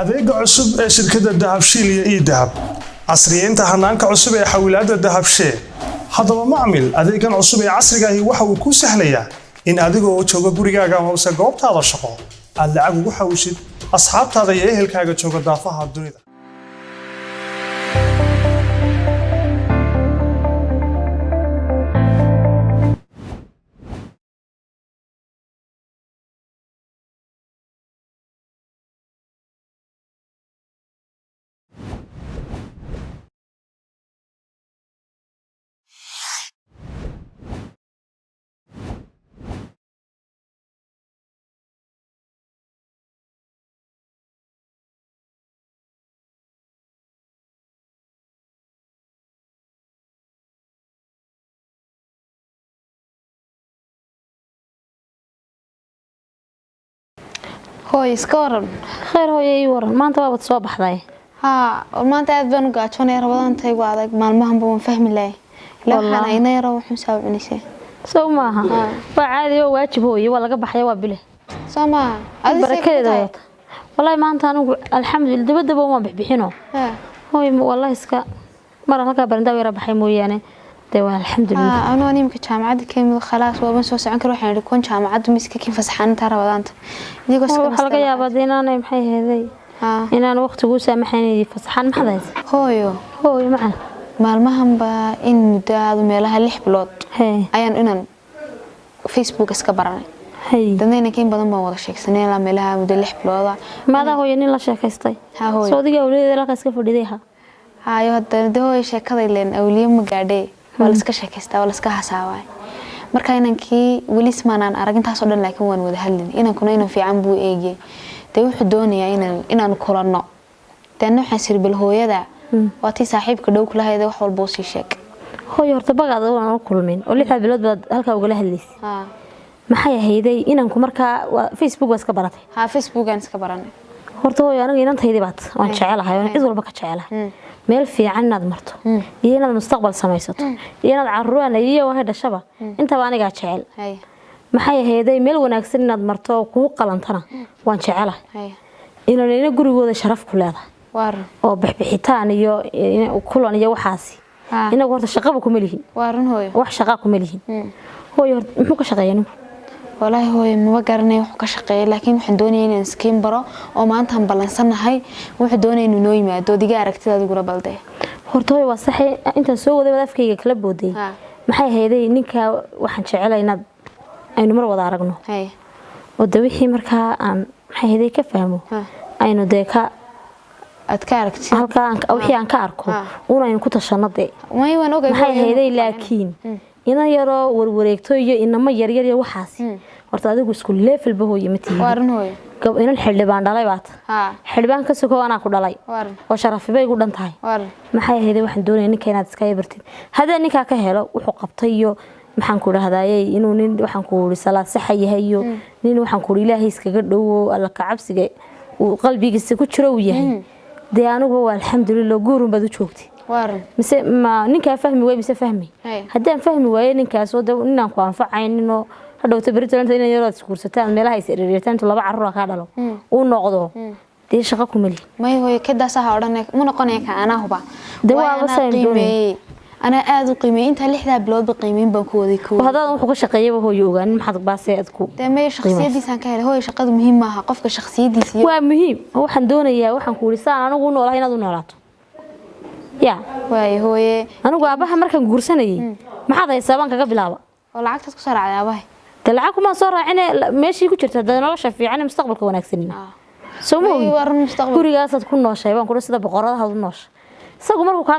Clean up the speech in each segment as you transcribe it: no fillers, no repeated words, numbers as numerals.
adeega cusub ee shirkadda Dahabshiil iyo Idahab casriyeynta hanaanka cusub ee xawilaadda Dahabshiil haddaba macmil adeegan cusub ee casriga ahi waxa uu ku sahlayaa in adigoo jooga gurigaaga hoose goobtaada shaqo aad lacag ugu xawishid asxaabtaada iyo ehelkaaga jooga daafaha dunida هوي سكورن خير هوي ورن ما أنت وابد صوب حذاي ها وما أنت أذبن قاعدون يا رمضان تيجوا عليك مع المهم بون فهم الله لا أنا هنا يروح مسوي عنيسه سو معها وعادي واجب هوي ولا قبح حيوان بله سما بركة دوت والله ما أنت أنا الحمد لله دبوا ما بحبينه هوي والله إسكا مرة هكا برنداوي ربحي مو يعني دوا الحمد لله أنا يمكن جامعة كم خلاص وبنسوي عنك روح يعني كون جامعة مسك كيف فسحان ترى رمضان ديكو حلقة يا بدينا أنا محي هذي إن أنا وقت جوسة محيني فسحان محذاز هوي معنا ما المهم بإن مدة ميلها اللي حبلوت أيان إنن فيسبوك اسكبرني دنينا كين بدن ما وضع شيء سنين لا ميلها مدة اللي حبلوت ماذا هو يعني لا شيء كستي صديقة أولي لا كسكف وديها هاي هذا ده هو شيء كذا لين أولي مقعدة ولا سك شيء كستا ولا سك حساواي marka inankii wali ismaanaan arag intaas oo dhan laakiin waan wada hadlin inankuna inaan fiican buu eegay tay wuxuu doonayaa inaan kulanno tan waxaan sirbil hooyada waati saaxiibka dhow kula hayday wax walba oo sii sheeg hooyo horta bagaad oo kulmin oo lixda bilood baad halka uga hadlaysay maxay ahaydey inanku marka Facebook iska baratay Facebook aan iska baranay horta hooyo aniga inantaydii baad waan jecelahay oo cid walba ka jecelahay meel fiican inaad marto iyo inaad mustaqbal samaysato iyo inaad caruurana iyo waxa dhashaba inta baan aniga jecel maxay ahaydey meel wanaagsan inaad marto ku qalantana waan jecelahay inaan gurigooda sharaf ku leedahay oo bixbixitaan iyo kulan iyo waxaasi inagu horta shaqaba kuma lihin hooyo wax shaqa kuma lihin hooyo muxuu ka shaqeeyay والله هو ما قرني وحكي شقي لكن وحن دوني إن سكين برا وما أنتم بلنسنا هاي وحن دوني إنه نوي ما دو دقيقة ركتي هذا يقول بلده هرتوي وصحي أنت سووا ذي بدأ في كلب ودي محي هذي نيكا وحن شعلا يناد أي نمر وضع رجنه هاي ودويحي مركا عن محي هذي كفهمه أي نديكا أتكاركتي هالكا أو حي عن كاركو ونا ينكوت الشنطة ما يوانوجا محي هذي لكن ina yaro warwareegto iyo inama yar yar waxaas horta adigu isku level ba hooyo matii hooyo inan xildhibaan dhalay baad xildhibaan ka soo ana ku dhalay oo sharaf bay ugu dhantahay maxay ahayd waxaan doonay ninka inaad iska yabartid hada ninka ka helo wuxuu qabtay iyo maxaan ku raahdaayay inuu nin waxaan ku wuri salaad sax yahay iyo nin waxaan ku ilaahay iskaga dhawo alla ka cabsiga uu qalbigiisa ku jiro uu yahay de anigu alxamdulillah guurun bad u joogtay mise ma ninka fahmi way mise fahmi hadaan fahmi waaye ninkaas oo inaan ku anfacayno hadhowta baritalanta inay yaraad iskuursataan meelaha ay sariirtaan laba carruur ka dhalo uu noqdo dee shaqo ku mali may hooyo ka daasaha oranay ma noqonaya ka ana huba dawaa wasay أنا أذو قيمة أنت اللي إحنا بلاد بقيمين بنكودي كود وهذا هو شقية وهو يوغان ما حد باسي أذكو تمام شخصية دي سانكال هو شقة مهمة قفك شخصية دي سيو مهم هو حندون إياه وحنقول سان أنا أقول والله هنا دون ولاته يا واي هو أنا أقول أباها مركب جورسني ما حدا يسابن كقبل أبا ولا عكس تكسر على أباها تلعبكم ما صار عنا ماشي كتير تدنا لا شفي عنا مستقبل كونك سنين سموي مستقبل كوري جالسة تكون ناشة يبان كل سيدا بقرة هذا الناش isagu markuu ka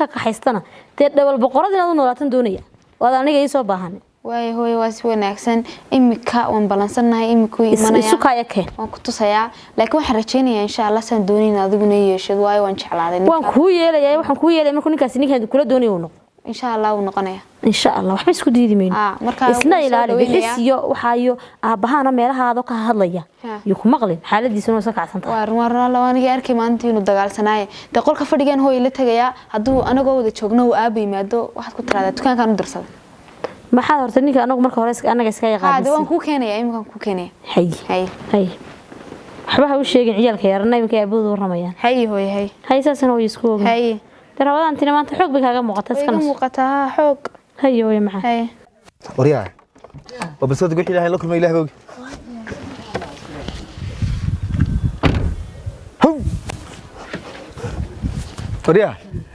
kaxaystana tii dhawal boqorada inaad noolaataan doonaya wada aniga ii soo baahan way hooy waas wanaagsan imika waan balansanahay imiku imanaya isu ka yakeen waan ku tusaya laakiin waxaan rajaynayaa insha Allah san doonina adiguna yeeshid way waan jeclaaday waan ku yeelay waxaan ku yeelay markuu ninkaas ninkan kula doonayo uu noqdo insha Allah uu noqonaya insha Allah waxba isku diidi meeyno isna ilaali bixisiyo waxaayo aabahana meelahaada ka hadlaya iyo ku maqlin xaaladiisuna soo kacsantaa warna lawaaniga arkay maanta inuu dagaalsanaayo de qolka fadhigan hooy la tagaya haduu anagoo wada joogno uu aaba yimaado waxaad ku tiraada dukaankan u dirsaday maxaa horta ninka anagu marka hore anaga iska yaqaan waan ku keenaya iminkan ku keenaya hay waxba ha u sheegin ciyaalka yarna iminka aaboodu waramayaan hay hooyo hay hay saasana way isku ogin hay darawadan tina maanta xoog bay kaaga muuqataa iska muuqataa xoog hay hooyo maxaa hay wariyaa وبسود قلت إلهي لكم إله بوق هو وريا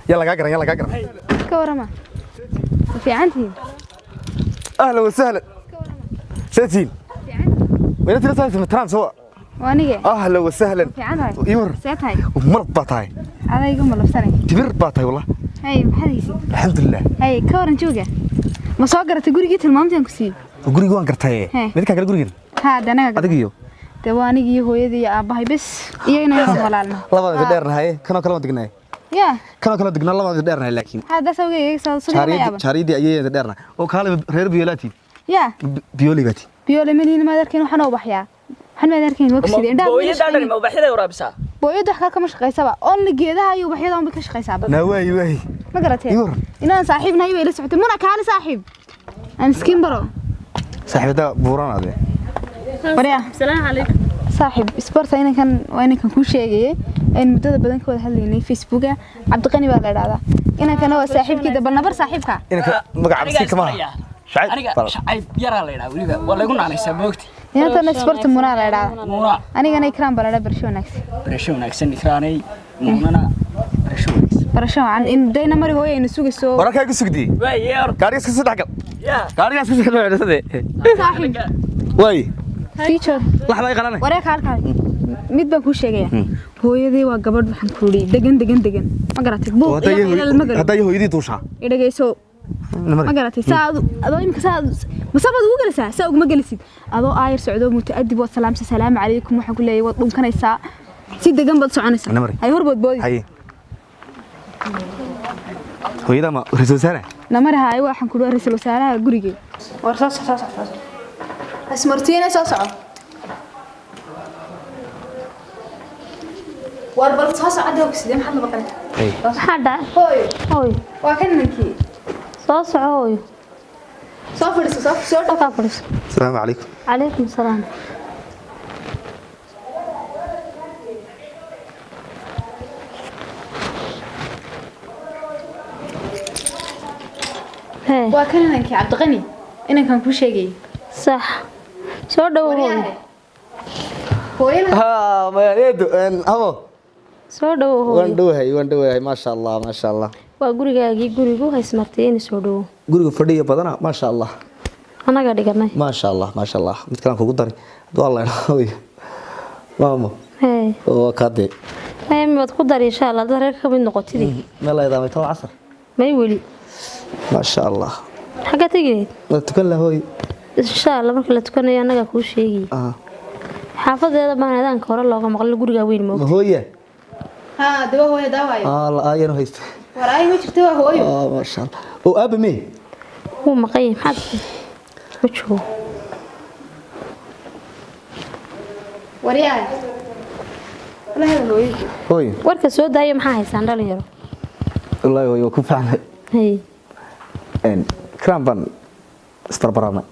يلا قاقرا يلا قاقرا كورما في عندي أهلا وسهلا ساتين وين أنت لسه متران سوا وانيجي أهلا وسهلا في عندي يمر سات هاي ومرض باتاي هذا يقوم ولا بسنة كبير باتاي والله هاي بحديثي الحمد لله هاي كورن شوقة ما صاقرة تقولي جيت المامتين كسي guriga waan gartay mid ka kale guriga danaga adigiyo tawaanigi hooyadii aabahay bas iyagana waan walaalna labada dheernahay kana kala dignay kana kala dignaa labada dheernahay laakiin hada sawgeeyay soo chaaridi ayay dheernahay oo kale reer biyoolati biyoolibati biyoole miniina ma darkeen waxaan u baxyaa waxaan ma darkeen waqti indhaa booyada ma baxyada waraabisa booyada wax kama shaqeysaba on geedaha iyo baxyada aan ka shaqeysaa na way ma garatay inaan saaxiibnahay way la socotay muna kaali saaxiib aan skin baro صاحبته بوران هذا وريا السلام عليكم صاحب سبورت انا كان كو شيغاي ان مدده بدن ka wada hadlaynay Facebook عبد القني baa la dhahdaa ina kana waa saaxiibkii bal nabar saaxiibka ina magac si kama shacayb yara la yiraahdo waliba waa lagu naanaysaa moogti ina tan sport muna la dhahdaa anigana ikram baa la dhahdaa barsho wanaagsan ikraanay muunana barsho aan in dayna mari hooyo ina sugayso wararka ku sugdi way yeer gaariga iska saddex gal gaariga iska saddex gal saaxiib way feature laxda ay qalanay waree kaalka mid baan ku sheegaya hooyadii waa gabadh waxaan ku leeyahay degan ma garatay buu haday hooyadii duusha idhageyso ma garatay saad adoo imka saad masabad ugu galisaa saa ugu ma galisid adoo aayir socdo mutaadib wa salaam alaykum waxaan ku leeyahay wad dhunkanaysaa si degan bad soconaysaa hay horbood boodi hay hooyada ma ra'iisul wasaare namaraha ay waxaan ku leeyahay ra'iisul wasaaraha guriga war soo asmartiina soo soco war bal soo socdo sidee maxad la baqay waxa dhac hooyo waa kan ninkii soo soco hooyo soo fadhiso ka fadhiso السلام عليكم عليكم السلام waa kan ninkii Cabdi Qani inaan ku sheegay صح soo dhawo hooyada ma yeedo habo soo dhawo waan dhawahay ma sha Allah waa gurigaagii gurigu haysmartay in soo dhawo guriga fadhiya badana ma sha Allah anaga dhiganay ma sha Allah mid kale kugu dari doo Allah hooyo maamo oo kaade mid ku dari insha Allah dareer ka mid noqotidii ma la yadaamay taw casar may wali ma sha Allah xaga tagay tukan la hooyo insha Allah marka la tukanayo anaga ku sheegi xaafadeeda baanadan hore looga maqlo guriga weyn ma hooyo daba hooyo dawaayo la ayano haysto waraay ma jirto waa hooyo ma sha Allah oo aaba me هو مقيم حد وجهه ورياي والله هذا هوي ورك سو دايم maxaa haysan dhalinyaro wallahi way ku faacnay ان كرامبان استربرنا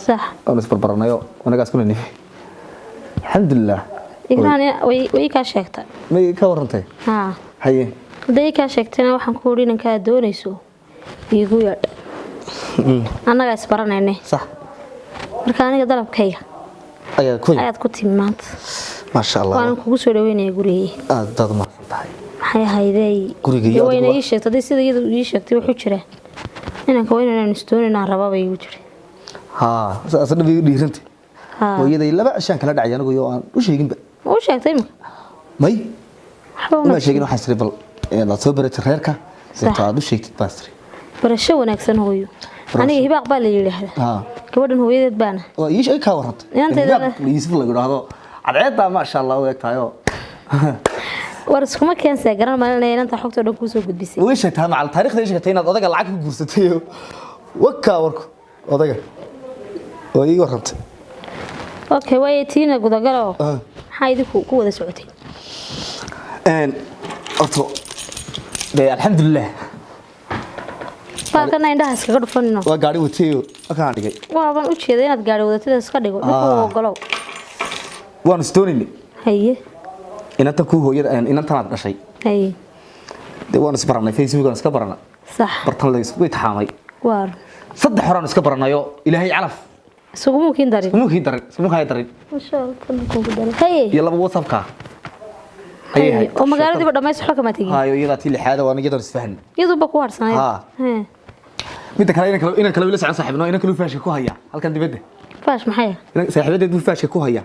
صح انا استربرنايو anaga isku leeyahay alxamdulillah igraan way ka sheegtay may ka warantay haye haday ka sheegtayna waxaan ku orin ka doonayso igu yaad anaga isbaranayne صح marka aniga dalabkayga ayaad ku timaad ma sha Allah waan kugu soo dhaweynay guriga dad ma tahay maxay hayday guriga wayna ii sheegtay sida ii sheegtay wuxuu jira inanka weynaan istoonina rababa igu jira asna way dhiirantay hooyaday laba ashaan kala dhacay anigu iyo aan u sheegin ba oo sheegtay may ma sheegin waxa sirri bal la soo baratay reerka inta aad u sheegtid baastri barasho wanaagsan hooyo aniga hibaaq baa la yiraahdaa gabadhan hooyadeed baana oo ii shay ka warantay inanteeda Yusuf la yiraahdo cadceedda ma sha Allah way tahay war iskuma keensa garan maalinay inta xogta dhan ku soo gudbisay way sheegtay macal taariikhda sheegtay inaad odaga lacag ku guursatay waka warku odaga oo ii warantay okay way tiina gudagalo maxay idinku ku wada socotay orto alxamdulillah baakana indhaha iskaga dhufanino waa gaari watayo aka dhigay waa baan u jeeday inaad gaari wadatida iska dhigo dhulka ogolow waan istoonini haye inanta ku hooyada inanta aad dhashay haye waan isbaranay Facebook aan iska baranay صح bartan la isku taxaamay waar saddex horaan iska baranayo ilaahay calaf isugu mumkin darin ismu kay darin ma sha Allah ku darin haye iyo laba WhatsApp-ka haye oo magaaladii ba dhameys waxa kama tagin hayo iyada tii lixaad waa aniga isfahan iyadu ba ku harsanay mid kale inaan kala wila socon saaxiibno inaan kala faashka ku haya halkan dibadda faash maxay saaxiibadeed buu faashka ku haya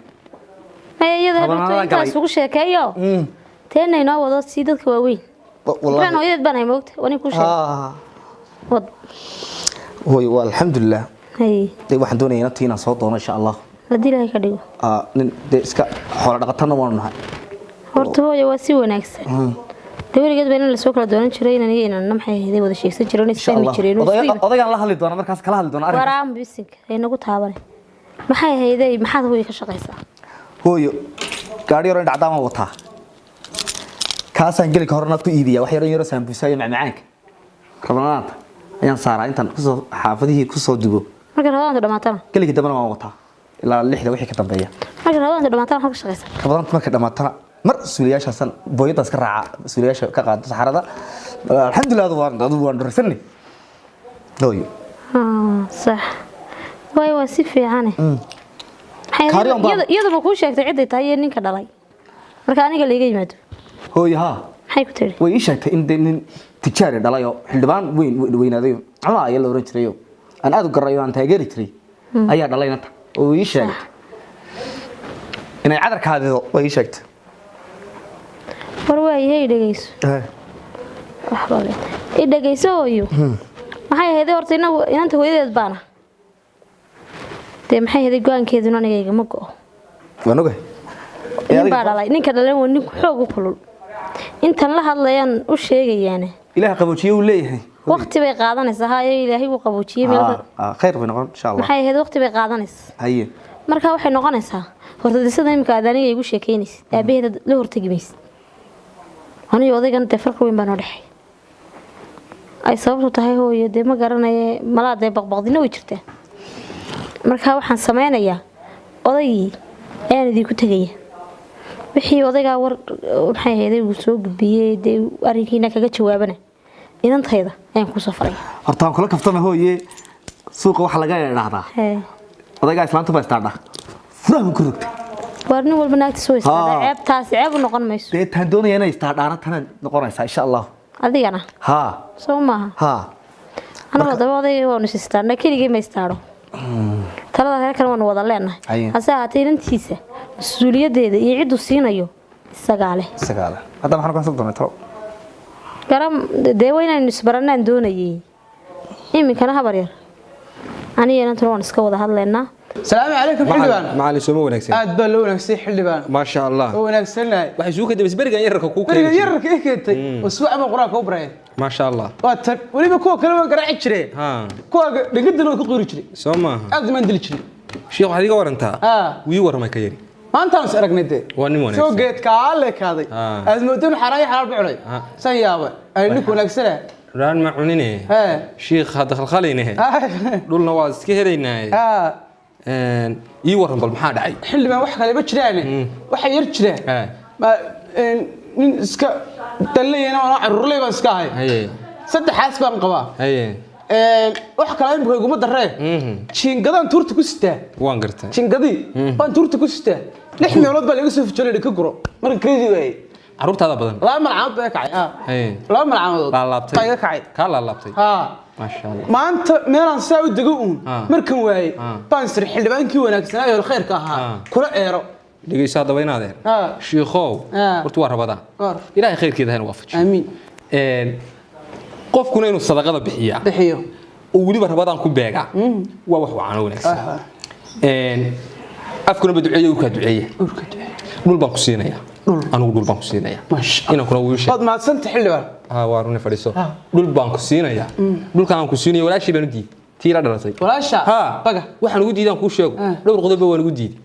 haye iyada intaas ugu sheekeeyo teena inoo wado si dadka waaweyn والله أنا ويد بنا يموت وأنا كل شيء وض هو الحمد لله هي دي واحد دوني نتينا صوت إن شاء الله لدي له كديو دي إسكا حول دقتنا ما نها هرت هو يواسي ونكس تقولي قد بيننا السوق لدونا شرينا نيجي نمحي هذي وده شيء سجلوني سامي شرينا أضيع الله اللي دونا مركز كله اللي دونا ورام بيسك هي نقول تابني محي هذي محد هو يكشقيسا هو قاعد يرون عدامه وطها كاسان قلك هرنا ku iibiya wax yar yar saambuusay macmacaanka rabanaad ayaan saaraa intan ku soo xaafadihii ku soo dugo marka rabanaad dhamaatana kaliya dabana waan wataa ilaa 6 wixii ka dambeeya marka rabanaad dhamaatana waxa ka shaqeysa rabanaad marka dhamaatana mar suuliyaashan booyadaas ka raaca suuliyaasha ka qaado saxarada alxamdulillah waan dhursanay dooyo صح waa si fiican iyada ku sheegtay cid ay tahay ninka dhalay marka aniga leega yimaado hooyaha maxay ku tiri way ii sheegtay in nin tijaar dhalayo xildhibaan weynaaday ama ay la oran jiray aan aad u garayo aan taageeri jiray ayaa dhalaynata oo ii sheegtay inay cadarkaadido way ii sheegtay war way dhageyso waxba le dhageyso hooyo maxay ahayd horta inanta hooyadeed baana maxay ahayd go'aankeeduna aniga ma go'o waan ogahay ninka dhalan waa nin xoog u kulul intan la hadlayaan u sheegayaan ilaahay qaboojiye uu leeyahay waqti bay qaadanaysaa haye ilaahay uu qaboojiye meel khayr bay noqon insha Allah maxay ahayd waqti bay qaadanaysaa haye marka waxay noqonaysaa horta disada imka aniga igu sheekeynaysa aabaheeda la hortagimaysa aniga odaygan farq weyn baan u dhaxay ay sababtu tahay hooyo de ma garanaye malaad baqbaqdina way jirtaa marka waxaan sameynayaa odaygii ayaan idinku tagaya wixii odayga war maxay ahayd uu soo gudbiyay de arrinkiina kaga jawaabana inantayda ayaan ku safaray horta kula kaftama hooye suuqa waxa laga yiraahdaa odayga islaanta baa istaadha furaha ku rugtay warni walba naagta soo istaadha ceebtaas ceeb noqon mayso de tan doonaya inay istaadhaana tan noqonaysa insha Allah adigana soo maaha ana wada odayga waa nisistaana kaliya ma istaadho talada reer kale waan wada leenahay hase haatee inantiisa mas'uuliyadeeda iyo cid uu siinayo isaga leh hadda maxaan ku xasuusan doonaa garam deewaynaan isbaranaan doonayay iminkana habar yar aniga inantan waan iska wada hadlaynaa السلام عليكم حلبان معلي سمو وناكسين اد بلو وناكسي حلبان ما شاء الله وناكسناي waxay soo kadib isbariga yarka ku keenay yarka ee keentay usbuuc ma quraanka u baray ما شاء الله waatan waliba kuwa kale waan garaaci jiray kuwa dhigadan oo ku qori jiray soo ma aad ma dili jiray sheekh waxa iga warantaa wii warmay ka yari maanta aan aragnay waa nin wanaagsan soo geedka alle kaaday aad moodan xaraay xalaal buclay san yaaba ay ninku wanaagsanaa raan ma cunine sheekh hada khalkhalayne dhulna waa iska helaynaa ii waran bal maxaa dhacay xilliban wax kale ma jiraan waxa yar jiraan ma nin iska dalayna waa carruurley baan iska ahay saddexaas baan qabaa wax kale imka iguma darree jiingadaan tuurta ku sitaa waan gartay jiingadii baan tuurta ku sitaa 6 meelood baa laga soo fujinay ka guro marka crazy way carruurtaada badan laba malcaamad baa kacay laba malcaamadood laabtay ka kacay ka laabtay ما شاء الله ما أنت ميلان ساوي دقون مركن واي بانسر حلبان كي وناكسنا يا الخير كها كل إيرو دقيقة هذا وين هذا شيخو ورتوار ربضان إلهي خير كذا هنوافج آمين قف كنا إنه الصدقة بحية وولي بربضان كوبيعة ووحوا عنه وناكسنا أفكر بدعية وكدعية نقول بانكسينا يا أنا أقول بانكسينا يا إنا كنا ويش قد ما سنت حلوة واروني فريسو نقول بانكسينا يا نقول كان كسينا ولا شيء بندي تيرا دراسي ولا شيء بقى واحد نقول ديدان كوشيو لو القضية بوا نقول ديد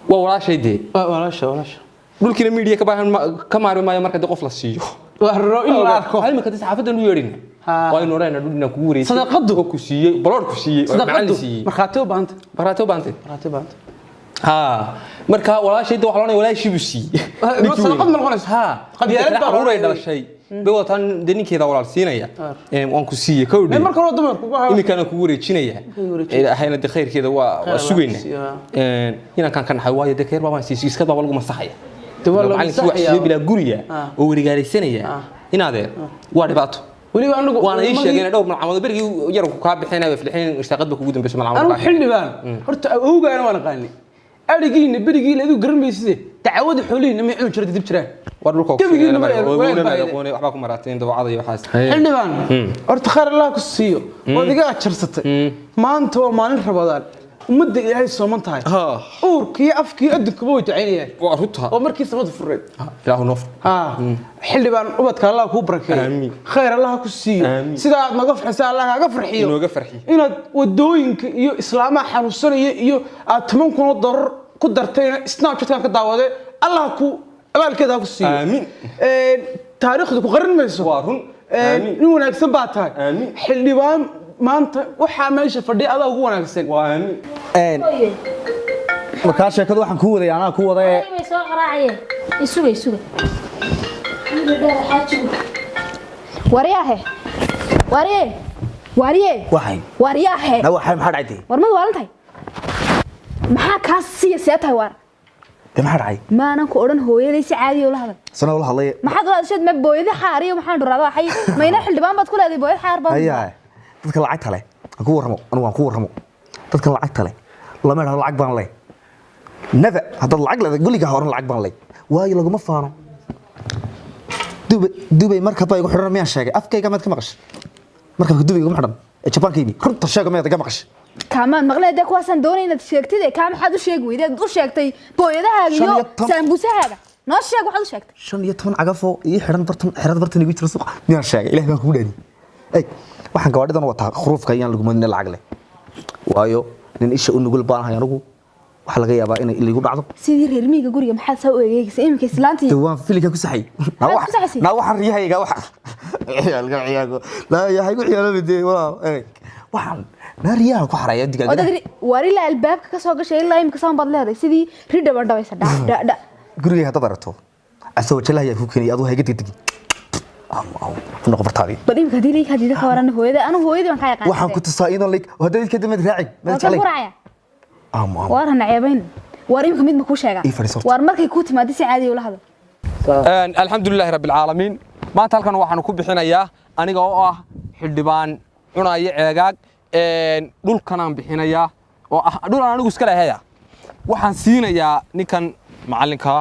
ولا شيء دي ولا شيء نقول كنا ميديا كمان ما يمرك دقف للسيو وهالرؤية اللي أركو هاي ما كنت عارفة إنه يورينا واي نورينا نقول نكوري صدقته كوسية بلور كوسية صدقته مرخاتو بانت مرخاتو بانت ها marka walaashayda waxa loo walaashii buu siiyay sadaqad ma noqonayso ha qabyaalad baa uray dhalashay bewatan deninkeeda walaal siinaya waan ku siiyay kowdii marka loo dumarku imikana ku wareejinaya ahayna de khayrkeeda waa sugayna inaan kan naxay waayo de khayr baan siiyay iska daba lagu masaxaya macallinkii wax siiyay bila guriga oo warigaalaysanaya inaadeer waa dhibaato waliba anagu waana ii sheegay dhowr malcamado berigii yar ku ka bixinay fadhixin irsaaqad ba kugu dambeysay malcamado anu xildhibaan horta awgaana waan qaani arigiina berigii la idu garanmaysid dacwada xoolihiina ma cun jirtay dib jiraan war dhulka waxba ku maraateen dawacada iyo waxaas xildhibaan horta khayr Allah ku siiyo wadiga ajarsatay maanta waa maalin rabadaan ummadda ilaahay sooman tahay uurkii afkii adduunka way tacaynayaan waa runta oo markii samada fureed ilaahu noof xildhibaan ubadka Allah ku barakeeyo khayr Allah ku siiyo sida aad naga farxisay Allah kaaga farxiyo inooga farxiyo inaad wadooyinka iyo islaamaha xanuunsanaya iyo aad 10 kun oo dollar ku dartayna Snapchat-kan ka daawaday Allah ku abaalkeeda ku siiyo aamin taariikhdu ku qaran mayso waa run aamin in wanaagsan baa tahay aamin xildhibaan maanta waxa meesha fadhiya adaa ugu wanaagsan waa aamin markaa sheekadu waxaan ku waday anaa ku waday soo qaraacaye isuga wariyaahe waxay wariyaahe na waxay maxaa dhacday war ma waalantahay maxaa kaas siyaasad war de maxaa dhacay maanan ku oran hooyaday si caadi ah u la hadal sana wala hadlay maxaad wada shad ma booyada xaariyo maxaan dhuraado waxay mayna xildhibaan baad ku leedahay booyada xaar baad ayaa dadka lacagta leh aan ku warramo anu waan ku warramo dadka lacagta leh lama dhaho lacag baan leh naba hadda lacag leh guliga horan lacag baan leh waayo laguma faano dubay marka bay ugu xiran miyaan sheegay afkayga mad ka maqash marka dubay ugu xiran ee jabankayni runta sheega miyad ka maqash kaamaan maqleeda kuwaasan doonay inaad sheegtid ee kaa maxaad u sheeg weydeed u sheegtay booyadahaaga iyo saambusahaaga noo sheeg waxaad u sheegtay 15 cagafo iyo xiran bartan xirad bartan igu jira suuq miyaan sheegay ilaahay baan kugu dhaani ay waxaan gawadhidan wataa khruufka ayaan lagu madina lacag leh waayo nin isha u nugul baan hayaa anigu waxa laga yaabaa inay iligu dhacdo sidii reer miyiga guriga maxaad soo eegaysaa imika islaantii waan filika ku saxay na waxaan riyahayga waxa yaalga ciyaago la yahay ku ciyaarabide waa waxaan naariyaha ku xaraya digaag odagri warila albaabka ka soo gashay ilaa imika saan bad leedahay sidii ridaba dhabaysa dha guriga hadda barato asoo jalaha ku keenay adoo hayga degdeg noqo bartaadi badin ka dilay hadii ka waran hooyada anu hooyadii waan ka yaqaan waxaan ku tusaa inaan leek hadda ka damad raacig ma jalay waran ceebayn war imika mid ma ku sheega war markay ku timaado si caadi ah ula hadal alxamdulillahi rabbil caalamiin maanta halkan waxaan ku bixinayaa aniga oo ah xildhibaan cunaya ceegaag dhulkan aan bixinayaa oo ah dhul aan anigu iska leeyahay waxaan siinayaa ninkan macallinka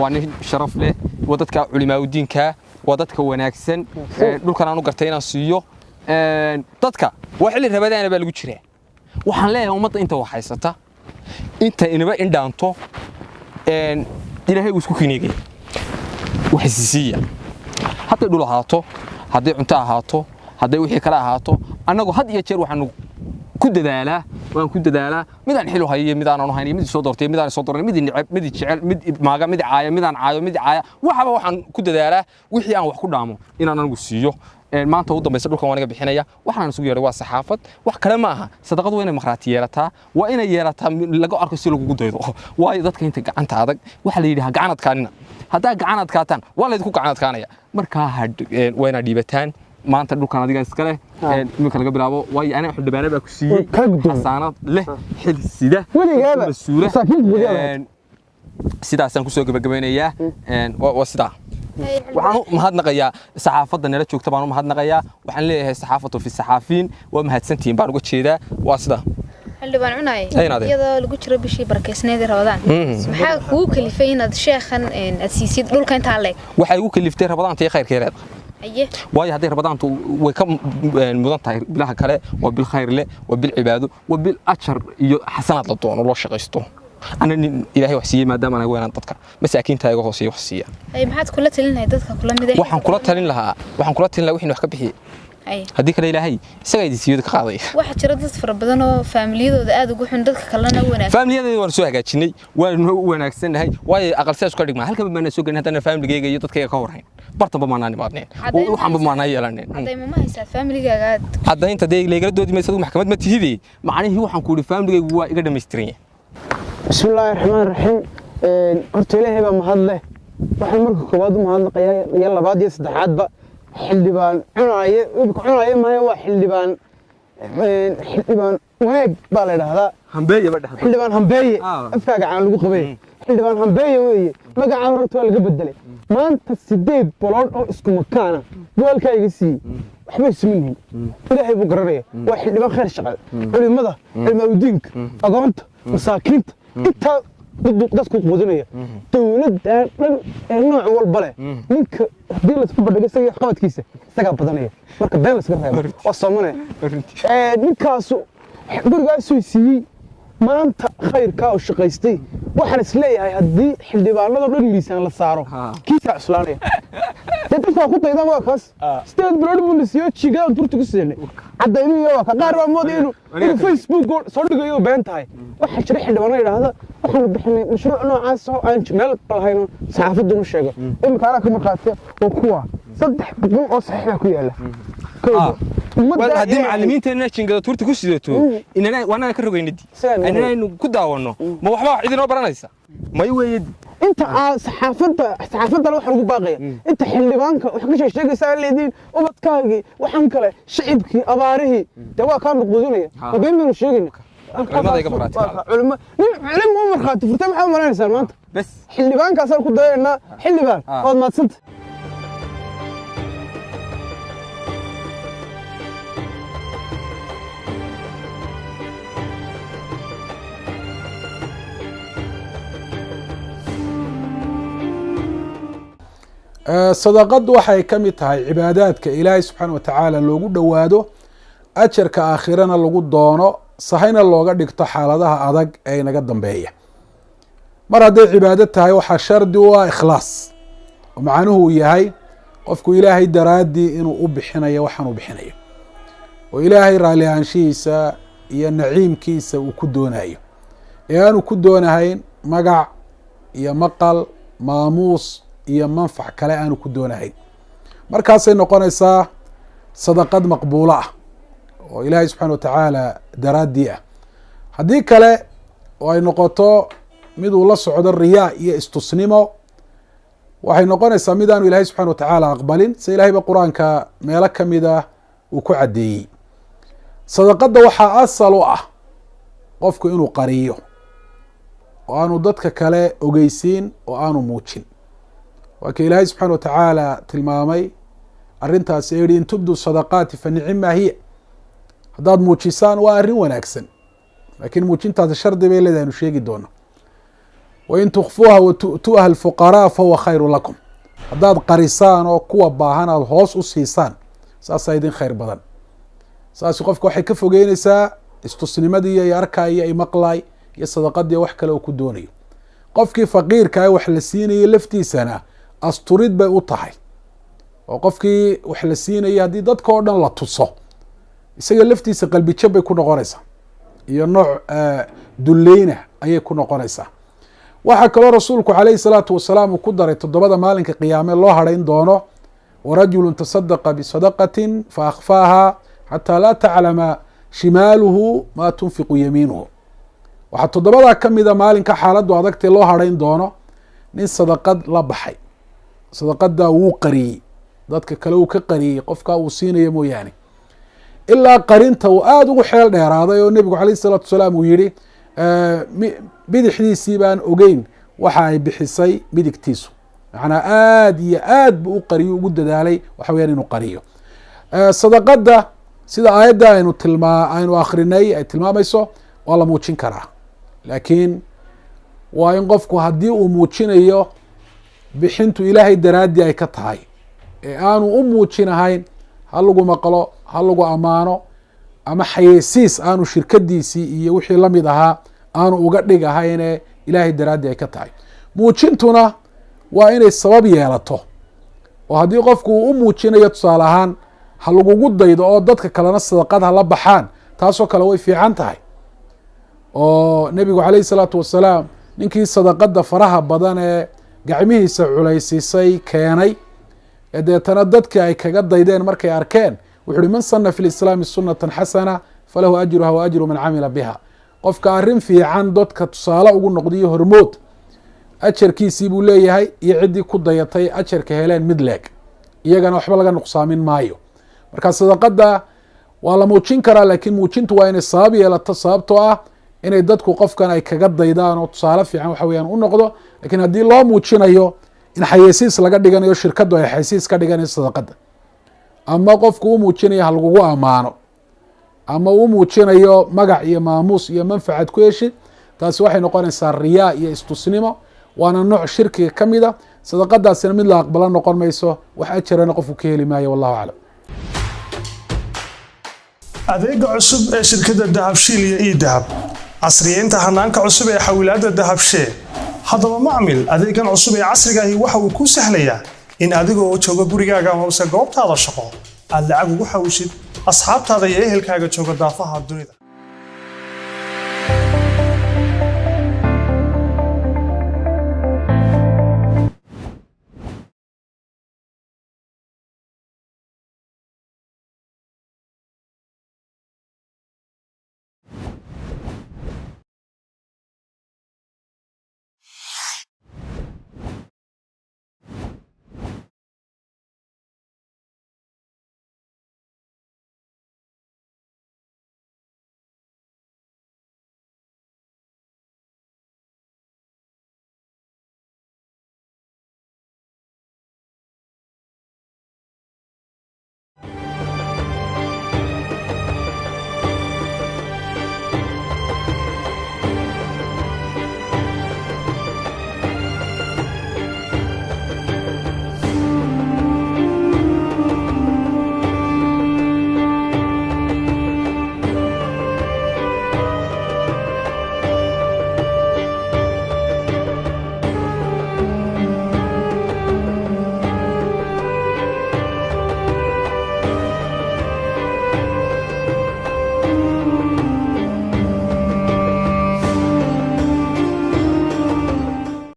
waa nin sharaf leh waa dadka culimaadudiinka waa dadka wanaagsan dhulkan aan u gartay inaan siiyo dadka waa xilli rabadaan baa lagu jiraa waxaan leeyahay ummadda inta wax haysata inta inaba indhaanto ilaahay uu isku keenay wax siisiya hadday dhul ahaato hadday cunto ahaato hadday wixii kale ahaato annagu had iyo jeer waxaan ku dadaalaa mid aan xilo hayo mid aan hayn mid soo doortay mid aan soo doornay mid neceb mid jecel mid maaga mid caaya mid aan caayo mid caaya waxaba waxaan ku dadaalaa wixii aan wax ku dhaamo inaan anigu siiyo maanta ugu dambaysa dhulkan waan iga bixinaya waxaan isugu yeeray waa saxaafad wax kale ma aha sadaqadu waa inay maqraati yeelataa waa inay yeelataa laga arko si lagu daydo waayo dadka inta gacanta adag waxa la yiraahdaa gacanadkaanina hadaa gacanadkaataan waa la idinku gacanadkaanaya marka waa inaad dhiibataan maanta dhulkan adiga iska leh iminka laga bilaabo waayo aniga xildhibaanada baa ku siiyey xasaanad leh xil sida masuula sidaasaan kusoo gabagabeynayaa waa sidaa waxaan u mahadnaqayaa saxaafadda nala joogta baan u mahadnaqayaa waxaan leeyahay saxaafatu fi saxaafiin waa mahadsantihiin baan uga jeedaa waa sidaa xildhibaan cunay iyadoo lagu jiro bishii barkeysneedii Ramadaan maxaa kugu kalifay inaad sheekhan aad siisid dhulka inta leeg waxay ugu kaliftay Ramadaanta iyo khayrkeeda waayo hadday Ramadaantu way ka mudan tahay bilaha kale waa bil khayr leh waa bil cibaado waa bil ajar iyo xasanaad la doono loo shaqaysto أنا إلهي وحسية ما دام أنا وين ضدك مساكين تايجو وحسية وحسية. أي محد كلها تلين هاي ضدك كلها مدح. وحن كلها تلين لها وحنا نحكي بحي. أي. هديك الإلهي سوي دي سيودك قاضي. واحد شرط في ربنا فاميلي ذا أدو جوحن ضدك كلنا وين. فاميلي ذا ورسوها قاتشني وين أحسن هاي واي أقل ساس كردك ما هل كم بنا سوق إن هذا فاميلي جاي ضدك يا كورهين. برضه بمعنى بعدين. وحن بمعنى يلانين. هذا ما هي سال فاميلي قاعد. هذا أنت ده اللي قرد دودي ما يصير محكمة ما تهدي معناه هو حنقول فاميلي جوا يقدر مسترين. بسم الله الرحمن الرحيم horta ilaahay baa mahad leh waxaan marka koowaad u mahadnaqayaa iyo labaad iyo saddexaadba xildhibaan cunaaye maayo waa xildhibaan wanaag baa la idhaahdaa xildhibaan hambeeye afkaaga caan lagu qabay xildhibaan hambeeye weeye magacaan horta waa laga bedelay maanta 8 bolood oo isku makaana goolka iga siiyey waxba ismiin ilaahay buu garanaya waa xildhibaan khayr shaqo culimada cilmaadiinka aqoonta masaakiinta inta dadku qudinaya dawladda dhan ee nooc walba leh ninka hadii la isku badhigo isaga qabadkiisa isaga badanaya marka been la iska reebo waa soomane ninkaas gurigaas uu siiyey maanta khayrka oo shaqaystay waxaan is leeyahay haddii xildhibaanada dhan miisaan la saaro kiisa cuslaanaya dadka ku daydan waa kaas state blood police jigaan turtu ku seenay cadayniyo waa ka qaar waa moodeen inuu Facebook soo dhigayo been tahay waxa jira xildhibaano yiraahdo waxaan bixinay mashruuc noocaas oo aan meel balhayno saxaafaddu u sheego imika ara ka marqaatay oo kuwa 300 oo saxiix ku yaala haddii macallimiinteena jingada turta ku sidato inana waana ka rogaynadi inaynu ku daawano ma waxba idinoo baranaysa may weeyid inta saxaafadda waxa lagu baaqaya inta xildhibaanka wax ka sheegaysaa leedin ubadkaagi waxaan kale shacibkii abaarihii waa ka noqdinaya ogeeynu sheegayna culimada iga marqaati culimo marqaati furtay waxa maranaysaa maanta bas xildhibaankaas ku dayeena xildhibaan waad maadsanta sadaqadu waxay ka mid tahay cibaadaadka ilaahay subxaana wa tacaala loogu dhowaado ajarka aakhirana lagu doono sahayna looga dhigto xaaladaha adag ee inaga dambeeya mar hadday cibaado tahay waxaa shardi u ah ikhlaas oo macnuhu uu yahay qofku ilaahay daraaddii inuu u bixinayo waxaan u bixinayo oo ilaahay raalli ahaanshihiisa iyo naciimkiisa uu ku doonayo ee aanu ku doonahayn magac iyo maqal maamuus iyo manfac kale aanu ku doonahayn markaasay noqonaysaa sadaqad maqbuulo ah oo ilaahay subxana wa tacaala daraaddii ah haddii kale oo ay noqoto mid uu la socdo riyaa iyo istusnimo waxay noqonaysaa mid aanu ilaahay subxana wa tacaala aqbalin sida ilahayba qur-aanka meelo ka mid ah uu ku caddeeyey sadaqadda waxaa asal u ah qofku inuu qariyo oo aanu dadka kale ogeysiin oo aanu muujin waa ka ilaahay subxaana wa tacaala tilmaamay arrintaas ee yihi in tubdu sadaqaati fa nicima hiya haddaad muujisaan waa arrin wanaagsan laakiin muujintaasi shardi bay leedahay anu sheegi doono wain tukfuuha wa tu'tuuha alfuqaraa fahuwa khayru lakum haddaad qarisaan oo kuwa baahan aad hoos u siisaan saasaa idin khayr badan saasi qofka waxay ka fogeynaysaa istusnimadii iyo arkay iyo maqlay iyo sadaqadii wax kale oo ku doonayo qofkii faqiirka ah wax la siinayay laftiisana asturid bay u tahay oo qofkii wax la siinayay haddii dadka oo dhan la tuso isaga laftiisa qalbi jab bay ku noqonaysaa iyo nooc dulleyna ayay ku noqonaysaa waxaa kaloo rasuulku calayhi salaatu wasalaam uu ku daray 7 maalinka qiyaame loo hadhayn doono warajulu tasadaqa bisadaqatin fa akhfaaha xataa laa taclama shimaaluhu maa tunfiqu yamiinuhu waxaa 7 ka mida maalinka xaaladdu adagtee loo hadhayn doono nin sadaqad la baxay sadaqadaa wuu qariyey dadka kale uu ka qariyey qofkaa uu siinayo mooyaane ilaa qarinta uu aada ugu xeel dheeraaday oo nebigu calayh isalaatu wasalaam uu yihi bidixdiisii baan ogeyn waxa ay bixisay midigtiisu macnaa aada iyo aad buu u qariyo ugu dadaalay waxa weyaan inuu qariyo sadaqadda sida aayadda aynu akrinay ay tilmaamayso waa la muujin karaa laakiin waa in qofku haddii uu muujinayo bixintu ilaahay daraaddii ay ka tahay ee aanu u muujinahayn ha lagu maqlo ha lagu ammaano ama xayeysiis aanu shirkadiisii iyo wixii lamid ahaa aanu uga dhigahayne ilaahay daraaddii ay ka tahay muujintuna waa inay sabab yeelato oo haddii qofku uu u muujinayo tusaale ahaan ha lagugu daydo oo dadka kalena sadaqad ha la baxaan taasoo kale way fiican tahay oo nebigu calayhi salaatu wasalaam ninkii sadaqadda faraha badan ee gacmihiisa culaysiisay keenay ee deetana dadkii ay kaga daydeen markay arkeen wuxu uhi man sana fi lislaami sunatan xasana falahu ajruha wa ajru man camila biha qofka arrin fiican dadka tusaale ugu noqdiyo hormood ajarkiisii buu leeyahay iyo ciddii ku dayatay ajarka heleen mid leeg iyagana waxba laga nuqsaamin maayo marka sadaqada waa la muujin karaa laakiin muujintu waa inay sabab yeelato sababtoo ah inay dadku qofkan ay kaga daydaan oo tusaale fiican waxa weeyaan u noqdo laakiin haddii loo muujinayo in xayeysiis laga dhiganayo shirkadu ay xayeysiis ka dhiganayso sadaqada ama qofku u muujinayo ha lagugu ammaano ama u muujinayo magac iyo maamuus iyo manfacad ku heshid taasi waxay noqonaysaa riyaa iyo istusnimo waana nooc shirkiga ka mid a sadaqadaasina mid la aqbalo noqon mayso wax ajarana qofku ka heli maayo wallahu aclam adeega cusub ee shirkadda dahabshiil iyo idahab casriyeynta hanaanka cusub ee xawilaadda dahabshee haddaba macmil adeegan cusub ee casriga ahi waxa uu kuu sahlayaa in adigoo jooga gurigaaga amase goobtaada shaqo aad lacag ugu xawishid asxaabtaada iyo ehelkaaga jooga daafaha dunida